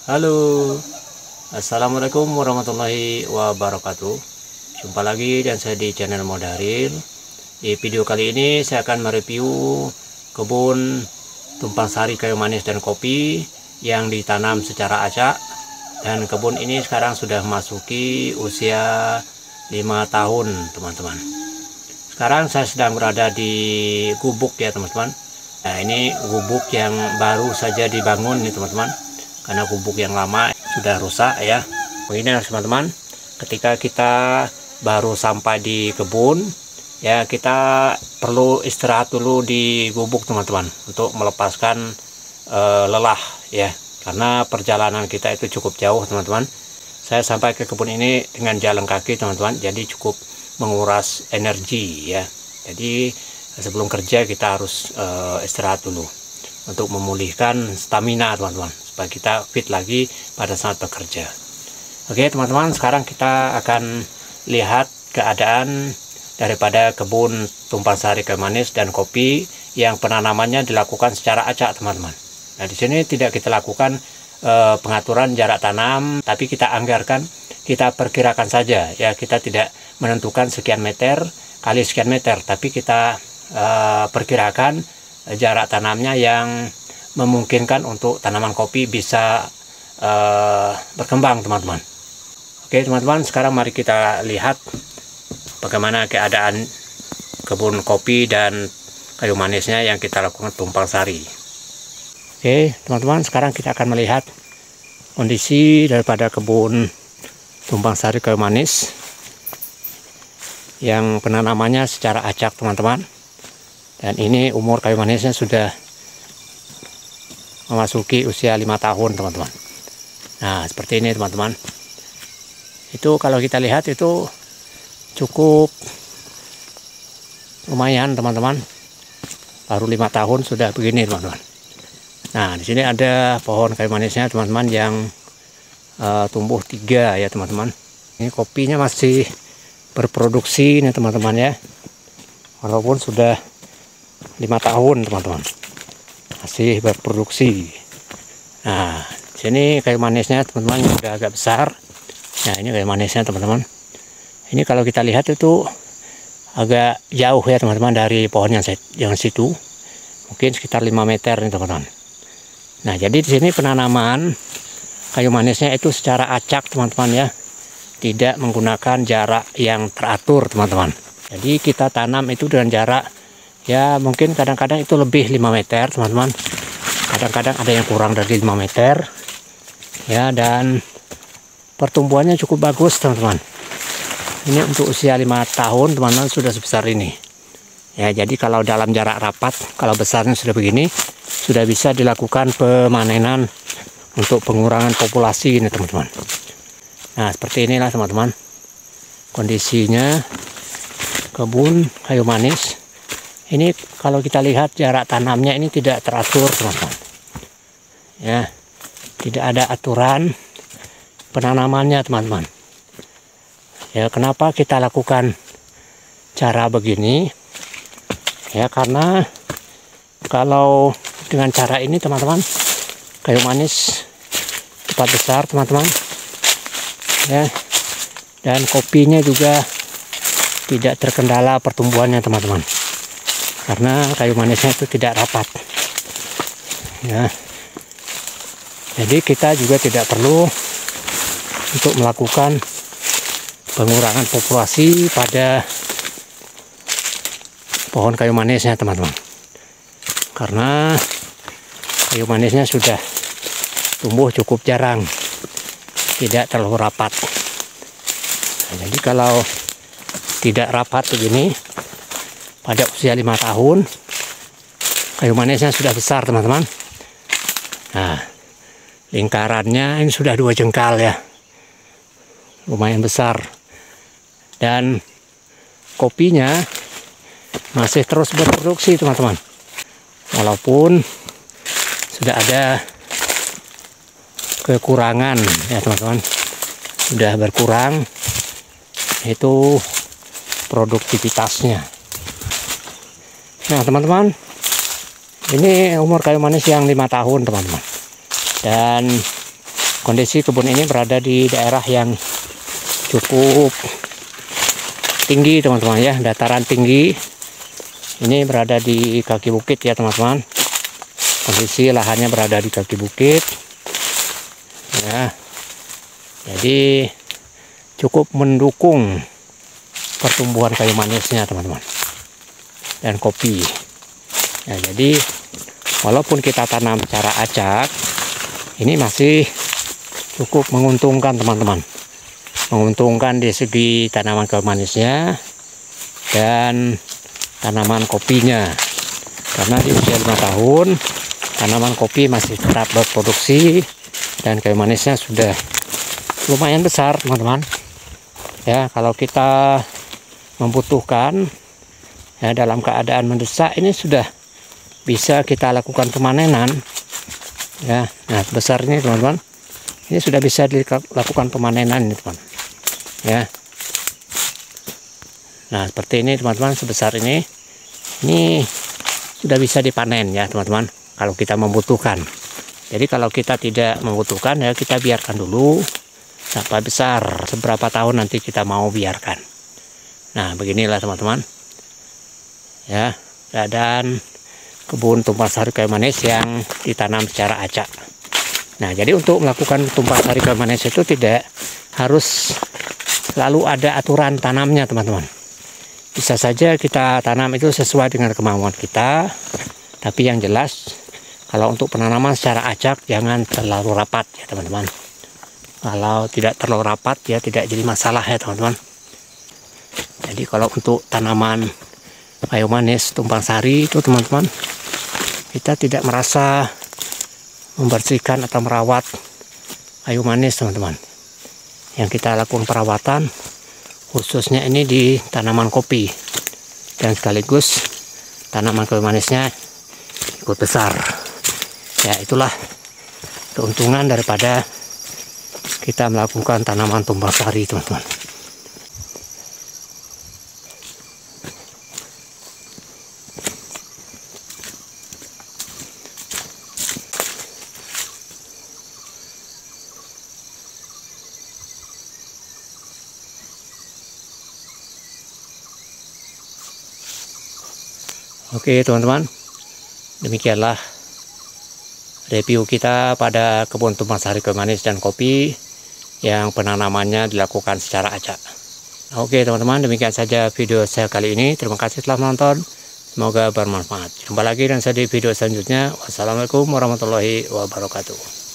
Halo, Assalamualaikum warahmatullahi wabarakatuh. Jumpa lagi dan saya di channel Modaril. Di video kali ini saya akan mereview kebun tumpang sari kayu manis dan kopi yang ditanam secara acak. Dan kebun ini sekarang sudah memasuki usia 5 tahun teman-teman. Sekarang saya sedang berada di gubuk ya teman-teman. Nah, ini gubuk yang baru saja dibangun nih teman-teman, karena gubuk yang lama sudah rusak ya. Begini teman-teman, ketika kita baru sampai di kebun ya, kita perlu istirahat dulu di gubuk teman-teman untuk melepaskan lelah ya, karena perjalanan kita itu cukup jauh teman-teman. Saya sampai ke kebun ini dengan jalan kaki teman-teman, jadi cukup menguras energi ya. Jadi sebelum kerja kita harus istirahat dulu untuk memulihkan stamina teman-teman, supaya kita fit lagi pada saat bekerja. Oke teman-teman, sekarang kita akan lihat keadaan daripada kebun tumpang sari kayu manis dan kopi yang penanamannya dilakukan secara acak teman-teman. Nah, di sini tidak kita lakukan pengaturan jarak tanam, tapi kita anggarkan, kita perkirakan saja ya. Kita tidak menentukan sekian meter kali sekian meter, tapi kita perkirakan jarak tanamnya yang memungkinkan untuk tanaman kopi bisa berkembang teman-teman. Oke teman-teman, sekarang mari kita lihat bagaimana keadaan kebun kopi dan kayu manisnya yang kita lakukan tumpang sari. Oke teman-teman, sekarang kita akan melihat kondisi daripada kebun tumpang sari kayu manis yang penanamannya secara acak teman-teman. Dan ini umur kayu manisnya sudah memasuki usia 5 tahun teman-teman. Nah seperti ini teman-teman. Itu kalau kita lihat itu cukup lumayan teman-teman. Baru 5 tahun sudah begini teman-teman. Nah di sini ada pohon kayu manisnya teman-teman yang tumbuh 3 ya teman-teman. Ini kopinya masih berproduksi nih teman-teman ya. Walaupun sudah 5 tahun teman-teman, masih berproduksi. Nah sini kayu manisnya teman-teman sudah agak besar. Nah ini kayu manisnya teman-teman. Ini kalau kita lihat itu agak jauh ya teman-teman dari pohon yang situ, mungkin sekitar 5 meter nih teman-teman. Nah jadi di sini penanaman kayu manisnya itu secara acak teman-teman ya, tidak menggunakan jarak yang teratur teman-teman. Jadi kita tanam itu dengan jarak ya, mungkin kadang-kadang itu lebih 5 meter teman-teman, kadang-kadang ada yang kurang dari 5 meter ya. Dan pertumbuhannya cukup bagus teman-teman. Ini untuk usia 5 tahun teman-teman sudah sebesar ini ya. Jadi kalau dalam jarak rapat, kalau besarnya sudah begini, sudah bisa dilakukan pemanenan untuk pengurangan populasi ini teman-teman. Nah seperti inilah teman-teman kondisinya kebun kayu manis. Ini kalau kita lihat jarak tanamnya ini tidak teratur teman-teman ya, tidak ada aturan penanamannya teman-teman ya. Kenapa kita lakukan cara begini ya, karena kalau dengan cara ini teman-teman, kayu manis cepat besar teman-teman ya, dan kopinya juga tidak terkendala pertumbuhannya teman-teman, karena kayu manisnya itu tidak rapat ya. Jadi kita juga tidak perlu untuk melakukan pengurangan populasi pada pohon kayu manisnya teman-teman, karena kayu manisnya sudah tumbuh cukup jarang, tidak terlalu rapat. Nah, jadi kalau tidak rapat begini pada usia 5 tahun, kayu manisnya sudah besar teman-teman. Nah lingkarannya ini sudah 2 jengkal ya, lumayan besar. Dan kopinya masih terus berproduksi teman-teman, walaupun sudah ada kekurangan ya teman-teman, sudah berkurang itu produktivitasnya. Nah teman-teman, ini umur kayu manis yang 5 tahun teman-teman, dan Kondisi kebun ini berada di daerah yang cukup tinggi teman-teman ya, dataran tinggi. Ini berada di kaki bukit ya teman-teman. Kondisi lahannya berada di kaki bukit ya, jadi cukup mendukung pertumbuhan kayu manisnya teman-teman dan kopi ya. Jadi walaupun kita tanam secara acak, ini masih cukup menguntungkan teman-teman, menguntungkan di segi tanaman kayu manisnya dan tanaman kopinya, karena di usia 5 tahun tanaman kopi masih tetap berproduksi dan kayu manisnya sudah lumayan besar teman-teman ya. Kalau kita membutuhkan ya, dalam keadaan mendesak, ini sudah bisa kita lakukan pemanenan ya. Nah, besar ini teman-teman, ini sudah bisa dilakukan pemanenan ini teman ya. Nah, seperti ini teman-teman, sebesar ini sudah bisa dipanen ya teman-teman, kalau kita membutuhkan. Jadi kalau kita tidak membutuhkan ya, kita biarkan dulu sampai besar, seberapa tahun nanti kita mau biarkan. Nah, beginilah teman-teman ya keadaan kebun tumpang sari kayu manis yang ditanam secara acak. Nah, jadi untuk melakukan tumpang sari kayu manis itu tidak harus selalu ada aturan tanamnya teman-teman. Bisa saja kita tanam itu sesuai dengan kemauan kita, tapi yang jelas kalau untuk penanaman secara acak jangan terlalu rapat ya teman-teman. Kalau tidak terlalu rapat ya tidak jadi masalah ya teman-teman. Jadi kalau untuk tanaman kayu manis tumpang sari itu teman-teman, kita tidak merasa membersihkan atau merawat kayu manis teman-teman. Yang kita lakukan perawatan khususnya ini di tanaman kopi, dan sekaligus tanaman kayu manisnya ikut besar ya. Itulah keuntungan daripada kita melakukan tanaman tumpang sari teman-teman. Oke teman-teman, demikianlah review kita pada kebun tumpang sari kayu manis dan kopi yang penanamannya dilakukan secara acak. Oke teman-teman, demikian saja video saya kali ini. Terima kasih telah menonton, semoga bermanfaat. Jumpa lagi dan saya di video selanjutnya. Wassalamualaikum warahmatullahi wabarakatuh.